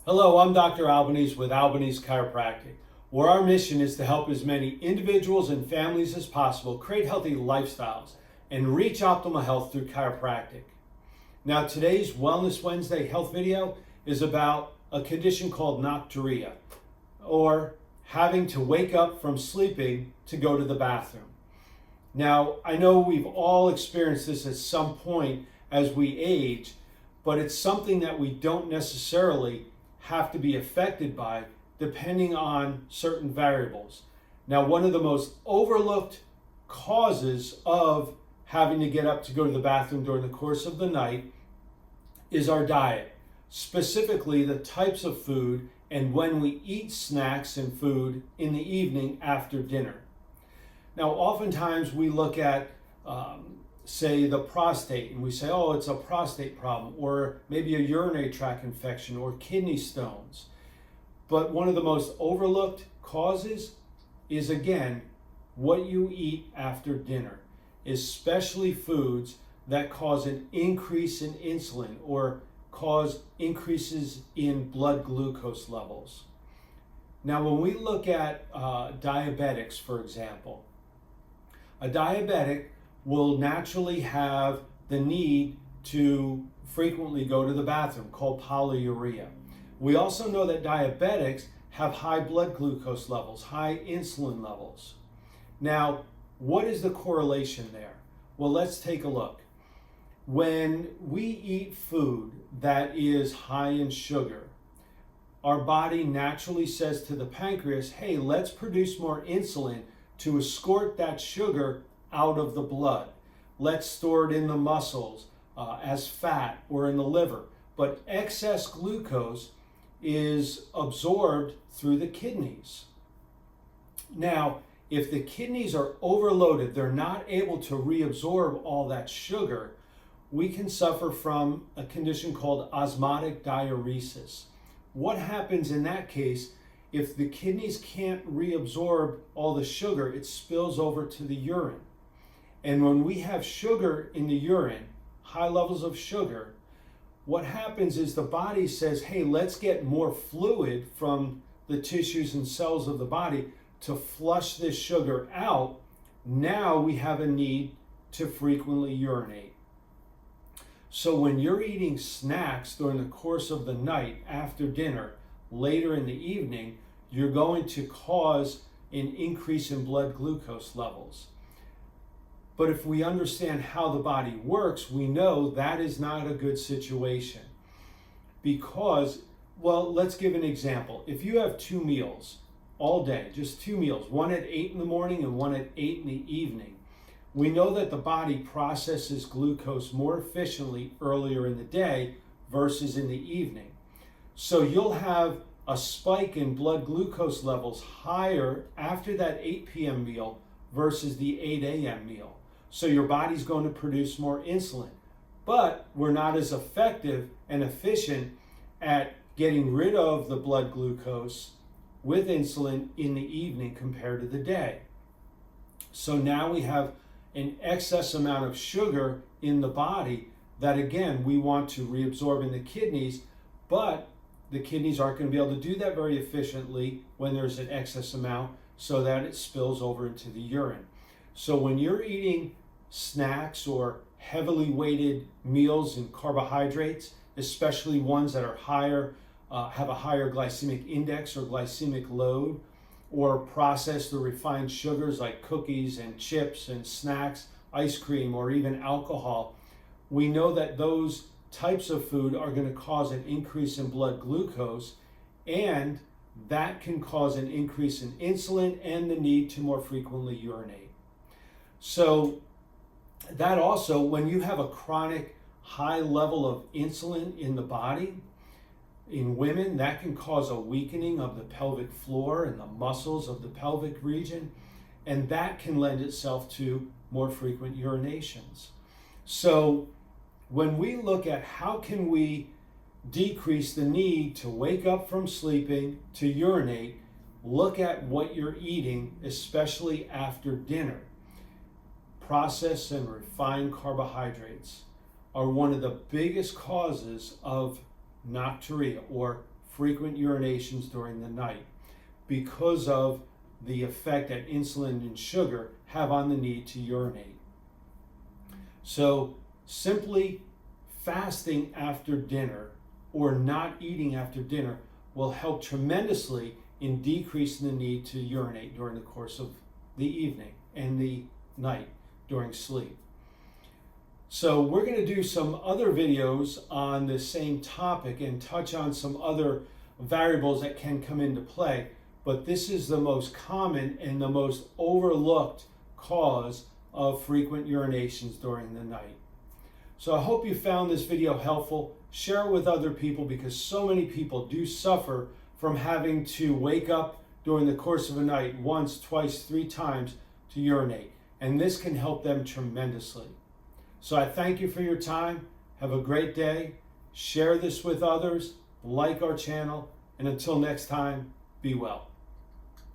Hello, I'm Dr. Albanese with Albanese Chiropractic, where our mission is to help as many individuals and families as possible create healthy lifestyles and reach optimal health through chiropractic. Now, today's Wellness Wednesday health video is about a condition called nocturia, or having to wake up from sleeping to go to the bathroom. Now, I know we've all experienced this at some point as we age, but it's something that we don't necessarily have to be affected by depending on certain variables. Now, one of the most overlooked causes of having to get up to go to the bathroom during the course of the night is our diet, specifically the types of food and when we eat snacks and food in the evening after dinner. Now, oftentimes we look at say the prostate and we say, oh, it's a prostate problem, or maybe a urinary tract infection or kidney stones. But one of the most overlooked causes is, again, what you eat after dinner, especially foods that cause an increase in insulin or cause increases in blood glucose levels. Now, when we look at diabetics, for example, a diabetic will naturally have the need to frequently go to the bathroom, called polyuria. We also know that diabetics have high blood glucose levels, high insulin levels. Now, what is the correlation there? Well, let's take a look. When we eat food that is high in sugar, our body naturally says to the pancreas, hey, let's produce more insulin to escort that sugar out of the blood. Let's store it in the muscles as fat or in the liver. But excess glucose is absorbed through the kidneys. Now, if the kidneys are overloaded, they're not able to reabsorb all that sugar, we can suffer from a condition called osmotic diuresis. What happens in that case? If the kidneys can't reabsorb all the sugar, it spills over to the urine. And when we have sugar in the urine, high levels of sugar, what happens is the body says, hey, let's get more fluid from the tissues and cells of the body to flush this sugar out. Now we have a need to frequently urinate. So when you're eating snacks during the course of the night, after dinner, later in the evening, you're going to cause an increase in blood glucose levels. But if we understand how the body works, we know that is not a good situation. Because, well, let's give an example. If you have 2 meals all day, just 2 meals, one at 8 in the morning and one at 8 in the evening, we know that the body processes glucose more efficiently earlier in the day versus in the evening. So you'll have a spike in blood glucose levels higher after that 8 p.m. meal versus the 8 a.m. meal. So your body's going to produce more insulin. But we're not as effective and efficient at getting rid of the blood glucose with insulin in the evening compared to the day. So now we have an excess amount of sugar in the body that, again, we want to reabsorb in the kidneys, but the kidneys aren't going to be able to do that very efficiently when there's an excess amount, so that it spills over into the urine. So when you're eating snacks or heavily weighted meals in carbohydrates, especially ones that are higher, have a higher glycemic index or glycemic load, or processed or refined sugars like cookies and chips and snacks, ice cream, or even alcohol, we know that those types of food are going to cause an increase in blood glucose, and that can cause an increase in insulin and the need to more frequently urinate. So that also, when you have a chronic high level of insulin in the body, in women, that can cause a weakening of the pelvic floor and the muscles of the pelvic region, and that can lend itself to more frequent urinations. So when we look at how can we decrease the need to wake up from sleeping to urinate, look at what you're eating, especially after dinner. Processed and refined carbohydrates are one of the biggest causes of nocturia, or frequent urinations during the night because of the effect that insulin and sugar have on the need to urinate. So simply fasting after dinner or not eating after dinner will help tremendously in decreasing the need to urinate during the course of the evening and the night during sleep. So we're going to do some other videos on the same topic and touch on some other variables that can come into play, but this is the most common and the most overlooked cause of frequent urinations during the night. So I hope you found this video helpful. Share it with other people because so many people do suffer from having to wake up during the course of a night once, twice, 3 times to urinate. And this can help them tremendously. So I thank you for your time. Have a great day. Share this with others. Like our channel. And until next time, be well.